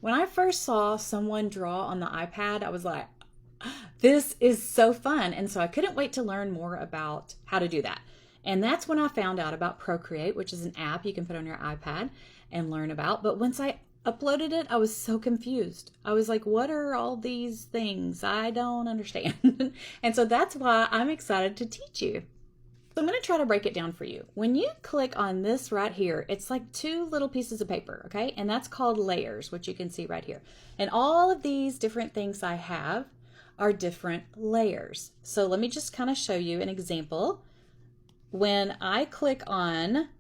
When I first saw someone draw on the iPad, I was like, this is so fun. And so I couldn't wait to learn more about how to do that. And that's when I found out about Procreate, which is an app you can put on your iPad and learn about. But once I uploaded it, I was so confused. I was like, what are all these things? I don't understand. And so that's why I'm excited to teach you. So I'm going to try to break it down for you. When you click on this right here, it's like two little pieces of paper, okay? And that's called layers, which you can see right here. And all of these different things I have are different layers. So let me just kind of show you an example. When I click on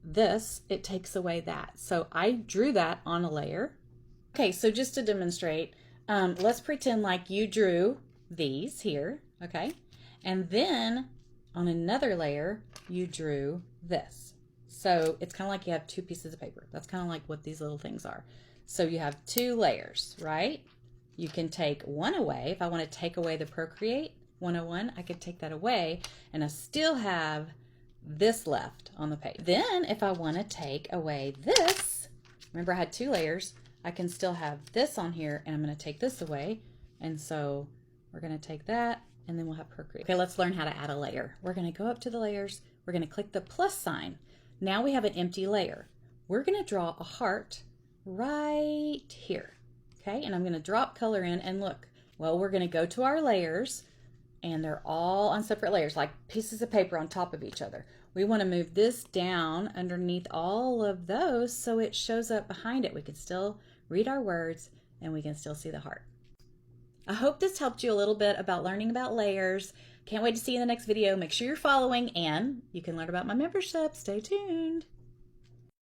this, it takes away that. So I drew that on a layer. Okay, so just to demonstrate, let's pretend like you drew these here, okay? And then on another layer, you drew this. So it's kind of like you have two pieces of paper. That's kind of like what these little things are. So you have two layers, right? You can take one away. If I want to take away the Procreate 101, I could take that away and I still have this left on the page. Then if I want to take away this, remember I had two layers, I can still have this on here and I'm going to take this away. And so we're going to take that and then we'll have Procreate. Okay, let's learn how to add a layer. We're going to go up to the layers. We're going to click the plus sign. Now we have an empty layer. We're going to draw a heart right here. Okay, and I'm going to drop color in and look. Well, we're going to go to our layers and they're all on separate layers, like pieces of paper on top of each other. We want to move this down underneath all of those so it shows up behind it. We can still read our words and we can still see the heart. I hope this helped you a little bit about learning about layers. Can't wait to see you in the next video. Make sure you're following and you can learn about my membership. Stay tuned.